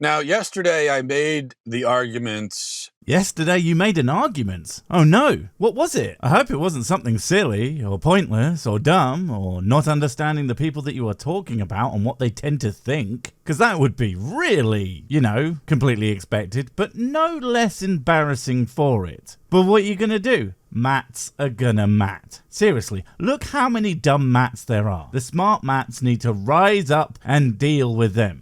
Now, yesterday I made the argument. Yesterday you made an argument? Oh no, what was it? I hope it wasn't something silly, or pointless, or dumb, or not understanding the people that you are talking about and what they tend to think. Because that would be really, completely expected, but no less embarrassing for it. But what are you gonna do? Mats are gonna mat. Seriously, look how many dumb mats there are. The smart mats need to rise up and deal with them,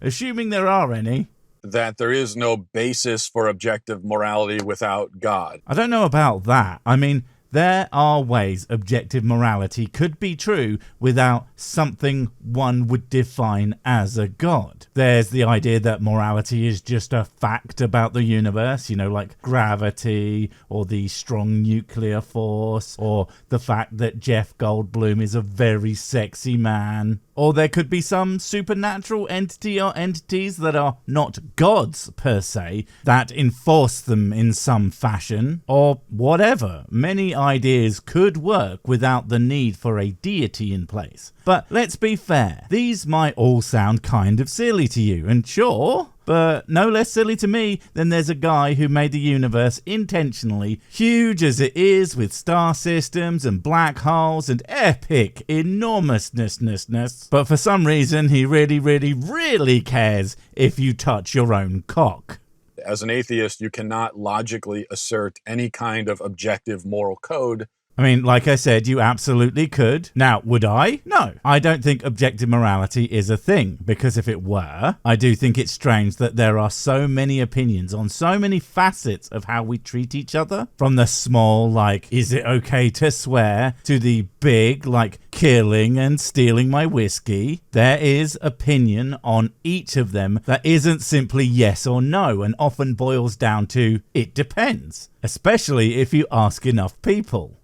assuming there are any. That there is no basis for objective morality without God. I don't know about that. I mean, there are ways objective morality could be true without something one would define as a god. There's the idea that morality is just a fact about the universe, like gravity, or the strong nuclear force, or the fact that Jeff Goldblum is a very sexy man. Or there could be some supernatural entity or entities that are not gods per se, that enforce them in some fashion, or whatever. Many ideas could work without the need for a deity in place. But let's be fair, these might all sound kind of silly to you, and sure, but no less silly to me than there's a guy who made the universe intentionally, huge as it is, with star systems and black holes and epic enormousness. But for some reason, he really cares if you touch your own cock. As an atheist, you cannot logically assert any kind of objective moral code. I mean, like I said, you absolutely could. Now, would I? No. I don't think objective morality is a thing, because if it were, I do think it's strange that there are so many opinions on so many facets of how we treat each other. From the small, like, is it okay to swear, to the big, like, killing and stealing my whiskey. There is opinion on each of them that isn't simply yes or no, and often boils down to, it depends. Especially if you ask enough people.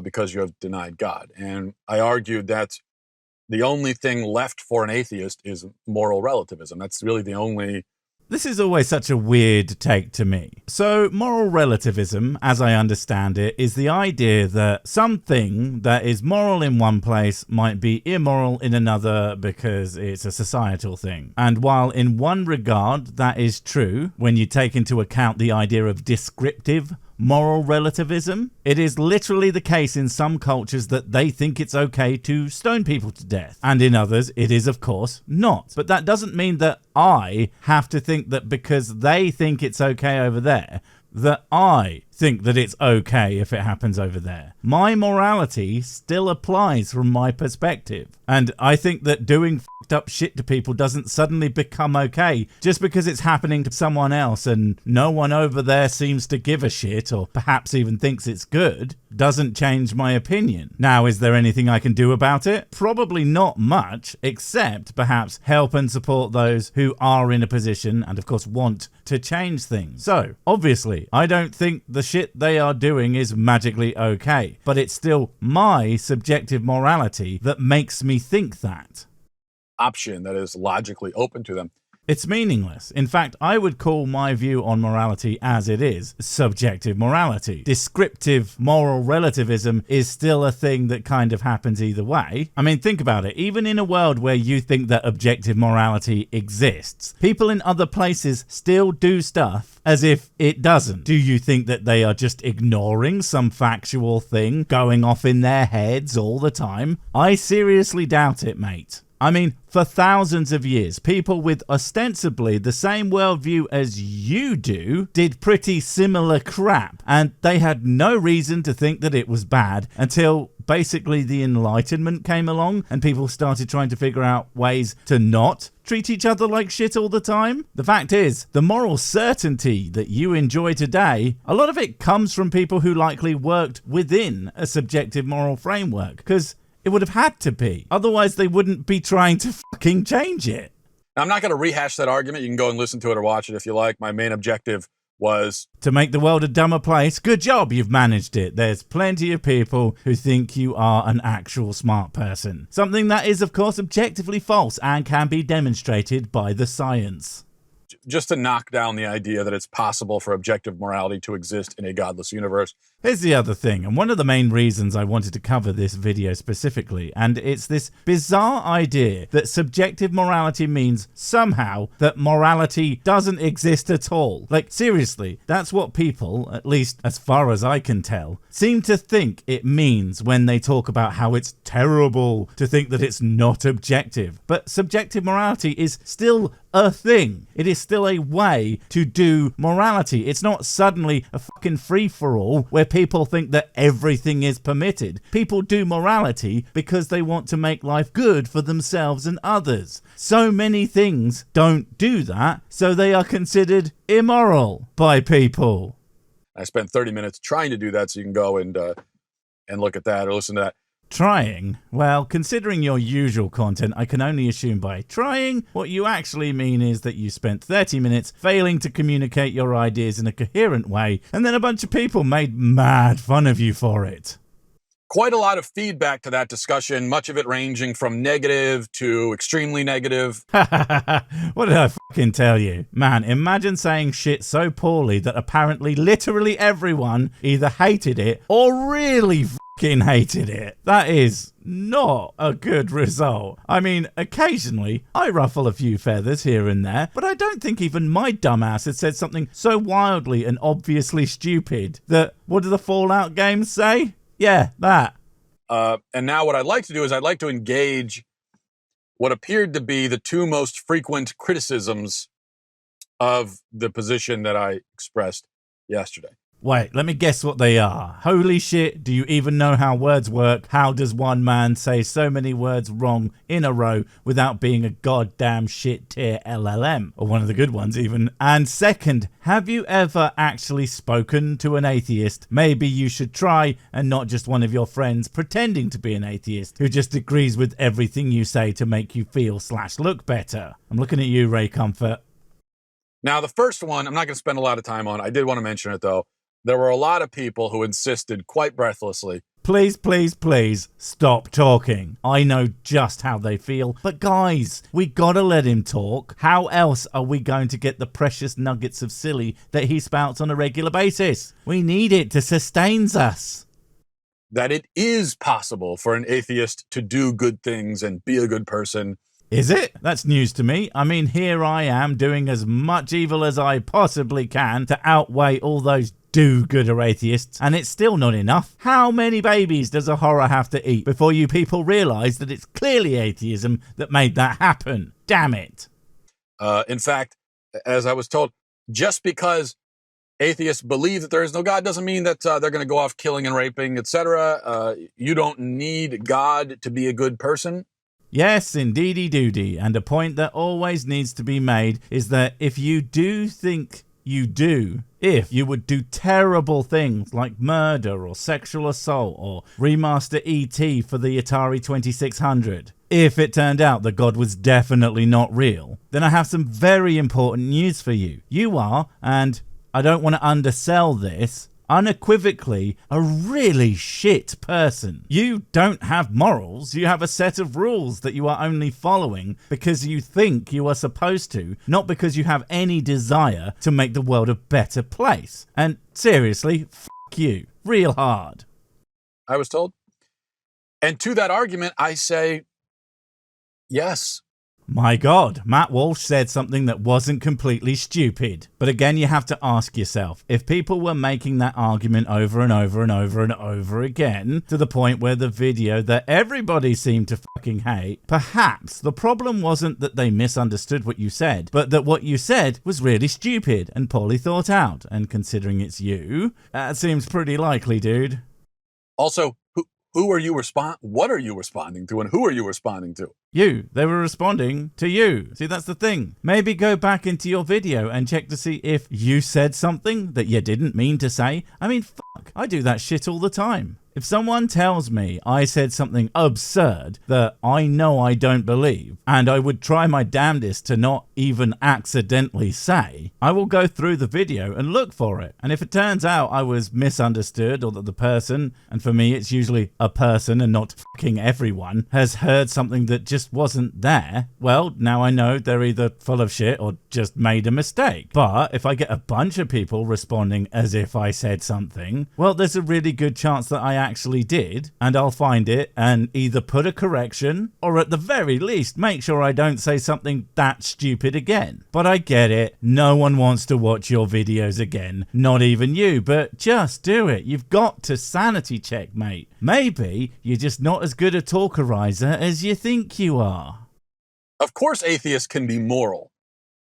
Because you have denied God. And I argued that the only thing left for an atheist is moral relativism. That's really the only... This is always such a weird take to me. So, moral relativism, as I understand it, is the idea that something that is moral in one place might be immoral in another because it's a societal thing. And while in one regard that is true, when you take into account the idea of descriptive moral relativism, it is literally the case in some cultures that they think it's okay to stone people to death, and in others it is of course not. But that doesn't mean that I have to think that because they think it's okay over there, that I think that it's okay if it happens over there. My morality still applies from my perspective. And I think that doing fucked up shit to people doesn't suddenly become okay just because it's happening to someone else and no one over there seems to give a shit or perhaps even thinks it's good. Doesn't change my opinion. Now, is there anything I can do about it? Probably not much, except perhaps help and support those who are in a position and of course want to change things. So, obviously, I don't think the shit they are doing is magically okay, but it's still my subjective morality that makes me think that. Option that is logically open to them. It's meaningless. In fact, I would call my view on morality as it is, subjective morality. Descriptive moral relativism is still a thing that kind of happens either way. I mean, think about it. Even in a world where you think that objective morality exists, people in other places still do stuff as if it doesn't. Do you think that they are just ignoring some factual thing going off in their heads all the time? I seriously doubt it, mate. I mean, for thousands of years, people with ostensibly the same worldview as you do did pretty similar crap, and they had no reason to think that it was bad until basically the Enlightenment came along and people started trying to figure out ways to not treat each other like shit all the time. The fact is, the moral certainty that you enjoy today, a lot of it comes from people who likely worked within a subjective moral framework, because it would have had to be. Otherwise, they wouldn't be trying to fucking change it. Now, I'm not going to rehash that argument. You can go and listen to it or watch it if you like. My main objective was to make the world a dumber place. Good job, you've managed it. There's plenty of people who think you are an actual smart person. Something that is, of course, objectively false and can be demonstrated by the science. Just to knock down the idea that it's possible for objective morality to exist in a godless universe. Here's the other thing, and one of the main reasons I wanted to cover this video specifically, and it's this bizarre idea that subjective morality means somehow that morality doesn't exist at all. Like, seriously, that's what people, at least as far as I can tell, seem to think it means when they talk about how it's terrible to think that it's not objective. But subjective morality is still a thing. It is still a way to do morality. It's not suddenly a fucking free-for-all where people think that everything is permitted. People do morality because they want to make life good for themselves and others. So many things don't do that, so they are considered immoral by people. I spent 30 minutes trying to do that, so you can go and look at that or listen to that. Trying? Well, considering your usual content, I can only assume by trying, what you actually mean is that you spent 30 minutes failing to communicate your ideas in a coherent way, and then a bunch of people made mad fun of you for it. Quite a lot of feedback to that discussion, much of it ranging from negative to extremely negative. What did I fucking tell you? Man, imagine saying shit so poorly that apparently literally everyone either hated it or really fucking hated it. That is not a good result. I mean, occasionally I ruffle a few feathers here and there, but I don't think even my dumbass had said something so wildly and obviously stupid that, what do the Fallout games say? Yeah, that. And now what I'd like to do is I'd like to engage what appeared to be the two most frequent criticisms of the position that I expressed yesterday. Wait, let me guess what they are. Holy shit, do you even know how words work? How does one man say so many words wrong in a row without being a goddamn shit tier LLM? Or one of the good ones even. And second, have you ever actually spoken to an atheist? Maybe you should try, and not just one of your friends pretending to be an atheist who just agrees with everything you say to make you feel/look better. I'm looking at you, Ray Comfort. Now, the first one, I'm not going to spend a lot of time on. I did want to mention it, though. There were a lot of people who insisted quite breathlessly. Please, please, please stop talking. I know just how they feel. But guys, we gotta let him talk. How else are we going to get the precious nuggets of silly that he spouts on a regular basis? We need it to sustain us. That it is possible for an atheist to do good things and be a good person. Is it? That's news to me. I mean, here I am doing as much evil as I possibly can to outweigh all those do-gooder atheists, and it's still not enough. How many babies does a horror have to eat before you people realise that it's clearly atheism that made that happen? Damn it. In fact, as I was told, just because atheists believe that there is no God doesn't mean that they're going to go off killing and raping, etc. You don't need God to be a good person. Yes, indeedy doody. And a point that always needs to be made is that if you do think you do, if you would do terrible things like murder or sexual assault or remaster E.T. for the Atari 2600, if it turned out that God was definitely not real, then I have some very important news for you. You are, and I don't want to undersell this, unequivocally a really shit person. You don't have morals. You have a set of rules that you are only following because you think you are supposed to, not because you have any desire to make the world a better place. And seriously, fuck you. Real hard. I was told. And to that argument, I say, yes. My God, Matt Walsh said something that wasn't completely stupid. But again, you have to ask yourself, if people were making that argument over and over and over and over again, to the point where the video that everybody seemed to fucking hate, perhaps the problem wasn't that they misunderstood what you said, but that what you said was really stupid and poorly thought out. And considering it's you, that seems pretty likely, dude. Also, what are you responding to, and who are you responding to? You. They were responding to you. See, that's the thing. Maybe go back into your video and check to see if you said something that you didn't mean to say. I mean, fuck, I do that shit all the time. If someone tells me I said something absurd that I know I don't believe, and I would try my damnedest to not even accidentally say, I will go through the video and look for it. And if it turns out I was misunderstood, or that the person, and for me it's usually a person and not fucking everyone, has heard something that just wasn't there, well, now I know they're either full of shit or just made a mistake. But if I get a bunch of people responding as if I said something, well, there's a really good chance that I actually did, and I'll find it and either put a correction, or at the very least make sure I don't say something that stupid again. But I get it, no one wants to watch your videos again, not even you, but just do it. You've got to sanity check, mate. Maybe you're just not as good a talkerizer as you think you are. Of course atheists can be moral.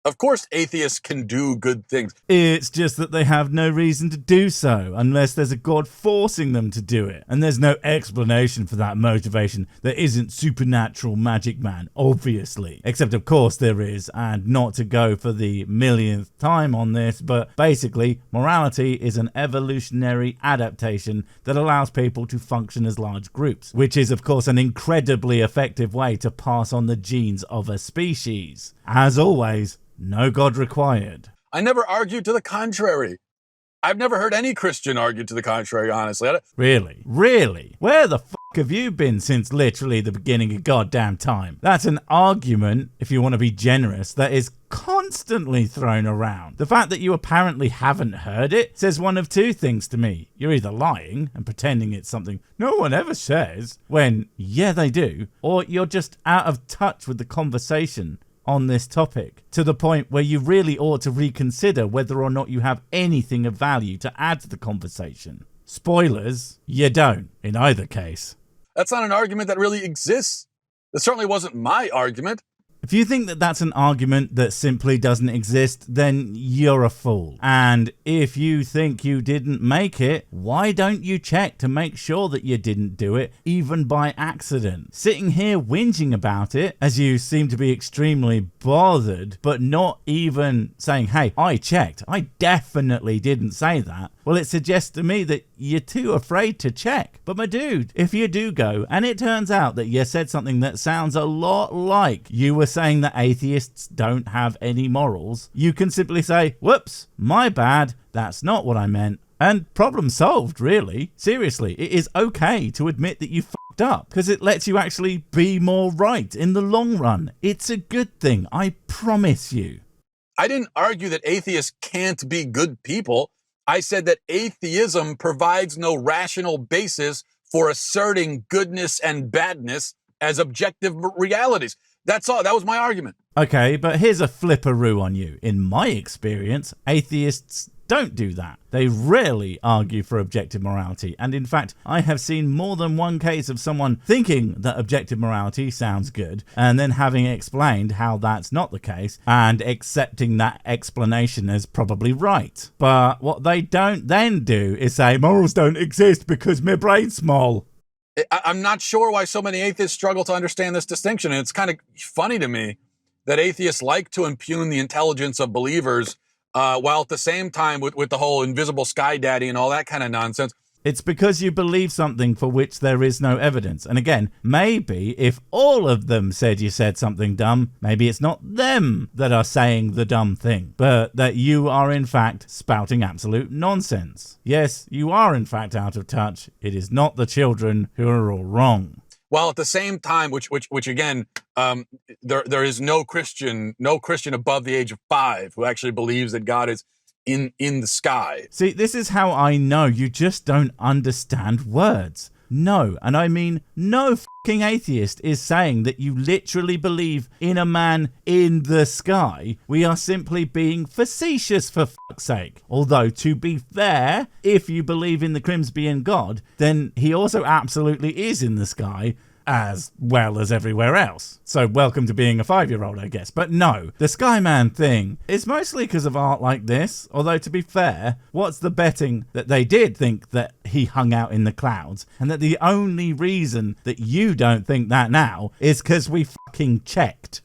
Of course atheists can do good things. It's just that they have no reason to do so unless there's a god forcing them to do it. And there's no explanation for that motivation that isn't supernatural magic man, obviously. Except of course there is, and not to go for the millionth time on this, but basically morality is an evolutionary adaptation that allows people to function as large groups, which is of course an incredibly effective way to pass on the genes of a species. As always, no God required. I never argued to the contrary. I've never heard any Christian argue to the contrary, honestly. Really? Really? Where the fuck have you been since literally the beginning of goddamn time? That's an argument, if you want to be generous, that is constantly thrown around. The fact that you apparently haven't heard it says one of two things to me. You're either lying and pretending it's something no one ever says, when, yeah, they do, or you're just out of touch with the conversation on this topic, to the point where you really ought to reconsider whether or not you have anything of value to add to the conversation. Spoilers, you don't, in either case. That's not an argument that really exists. That certainly wasn't my argument. If you think that that's an argument that simply doesn't exist, then you're a fool. And if you think you didn't make it, why don't you check to make sure that you didn't do it, even by accident? Sitting here whinging about it, as you seem to be extremely bothered, but not even saying, hey, I checked, I definitely didn't say that. Well, it suggests to me that you're too afraid to check. But my dude, if you do go, and it turns out that you said something that sounds a lot like you were saying that atheists don't have any morals, you can simply say, whoops, my bad, that's not what I meant. And problem solved, really. Seriously, it is okay to admit that you fucked up, because it lets you actually be more right in the long run. It's a good thing, I promise you. I didn't argue that atheists can't be good people. I said that atheism provides no rational basis for asserting goodness and badness as objective realities. That's all. That was my argument. Okay, but here's a flipperoo on you. In my experience, atheists don't do that. They rarely argue for objective morality, and in fact, I have seen more than one case of someone thinking that objective morality sounds good, and then having explained how that's not the case, and accepting that explanation as probably right. But what they don't then do is say, morals don't exist because my brain's small. I'm not sure why so many atheists struggle to understand this distinction, and it's kind of funny to me that atheists like to impugn the intelligence of believers while at the same time with the whole invisible sky daddy and all that kind of nonsense. It's because you believe something for which there is no evidence. And again, maybe if all of them said you said something dumb, maybe it's not them that are saying the dumb thing, but that you are in fact spouting absolute nonsense. Yes, you are in fact out of touch. It is not the children who are all wrong. While at the same time, which again, there is no Christian above the age of 5 who actually believes that God is in the sky. See, this is how I know you just don't understand words. No, and I mean no fucking atheist is saying that you literally believe in a man in the sky. We are simply being facetious, for fuck's sake. Although, to be fair, if you believe in the Crimsbian God, then he also absolutely is in the sky, as well as everywhere else. So welcome to being a 5-year-old, I guess. But no, the Skyman thing is mostly because of art like this. Although, to be fair, what's the betting that they did think that he hung out in the clouds, and that the only reason that you don't think that now is because we fucking checked.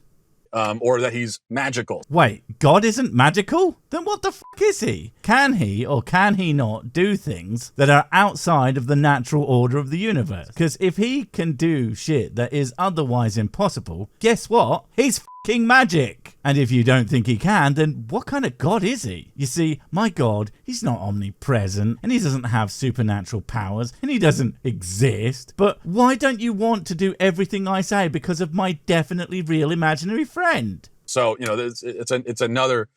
Or that he's magical. Wait, God isn't magical? Then what the fuck is he? Can he or can he not do things that are outside of the natural order of the universe? Because if he can do shit that is otherwise impossible, guess what? He's fucking magic. And if you don't think he can, then what kind of god is he? You see, my god, he's not omnipresent, and he doesn't have supernatural powers, and he doesn't exist. But why don't you want to do everything I say because of my definitely real imaginary friend? So, it's another,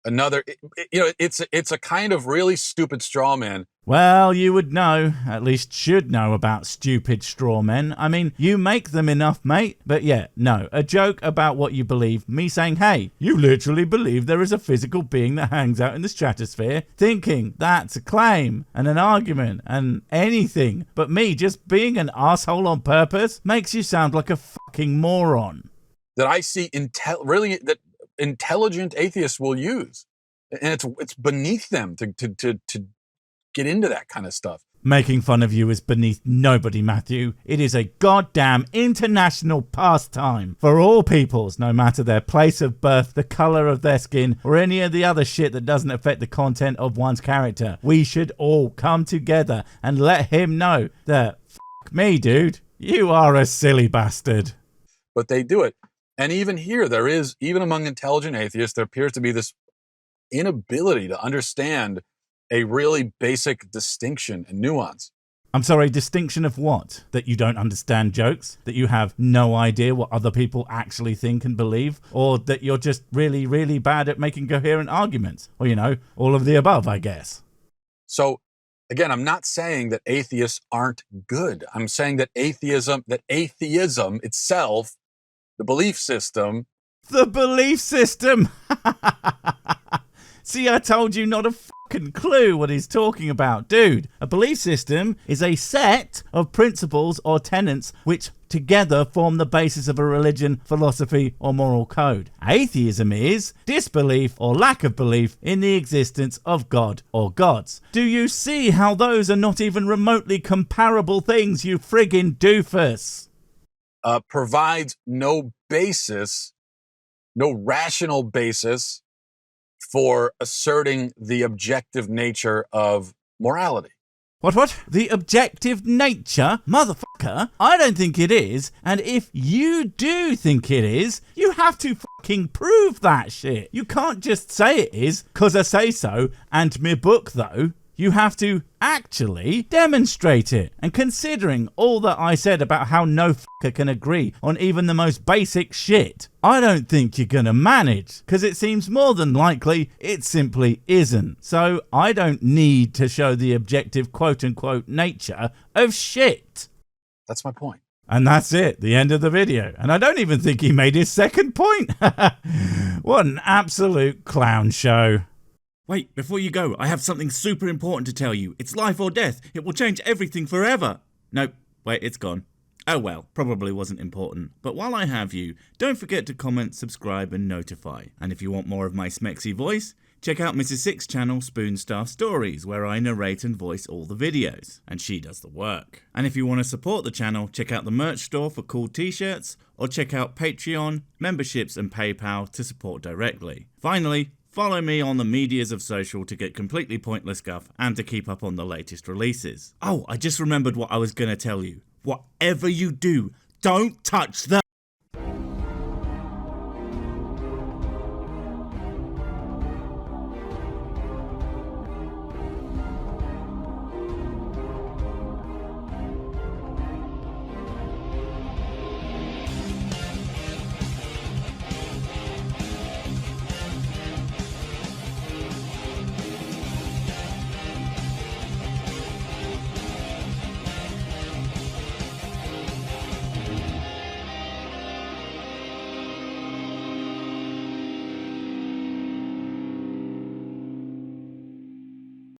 it's a kind of really stupid straw man. Well, you would know, at least should know about stupid straw men. I mean, you make them enough, mate. But yeah, no, a joke about what you believe, me saying, hey, you literally believe there is a physical being that hangs out in the stratosphere, thinking that's a claim and an argument and anything. But me just being an asshole on purpose makes you sound like a fucking moron. That I see that intelligent atheists will use. And it's beneath them to get into that kind of stuff. Making fun of you is beneath nobody, Matthew. It is a goddamn international pastime for all peoples, no matter their place of birth, the color of their skin, or any of the other shit that doesn't affect the content of one's character. We should all come together and let him know that, fuck me, dude, you are a silly bastard. But they do it. And even here, even among intelligent atheists, there appears to be this inability to understand a really basic distinction and nuance. I'm sorry, distinction of what? That you don't understand jokes? That you have no idea what other people actually think and believe? Or that you're just really, really bad at making coherent arguments? Or, all of the above, I guess. So, again, I'm not saying that atheists aren't good. I'm saying that atheism itself, the belief system... The belief system! See, I told you not a fucking clue what he's talking about. Dude, a belief system is a set of principles or tenets which together form the basis of a religion, philosophy, or moral code. Atheism is disbelief or lack of belief in the existence of God or gods. Do you see how those are not even remotely comparable things, you friggin' doofus? Provides no rational basis for asserting the objective nature of morality. What? The objective nature? Motherfucker, I don't think it is. And if you do think it is, you have to fucking prove that shit. You can't just say it is, 'cause I say so, and me book though. You have to actually demonstrate it. And considering all that I said about how no fucker can agree on even the most basic shit, I don't think you're gonna manage, because it seems more than likely it simply isn't. So I don't need to show the objective quote-unquote nature of shit. That's my point. And that's it, the end of the video. And I don't even think he made his second point. What an absolute clown show. Wait, before you go, I have something super important to tell you. It's life or death. It will change everything forever. Nope, wait, it's gone. Oh well, probably wasn't important. But while I have you, don't forget to comment, subscribe and notify. And if you want more of my smexy voice, check out Mrs. Six's channel Spoonstaff Stories, where I narrate and voice all the videos. And she does the work. And if you want to support the channel, check out the merch store for cool t-shirts, or check out Patreon, memberships and PayPal to support directly. Finally, follow me on the medias of social to get completely pointless guff and to keep up on the latest releases. Oh, I just remembered what I was going to tell you. Whatever you do, don't touch the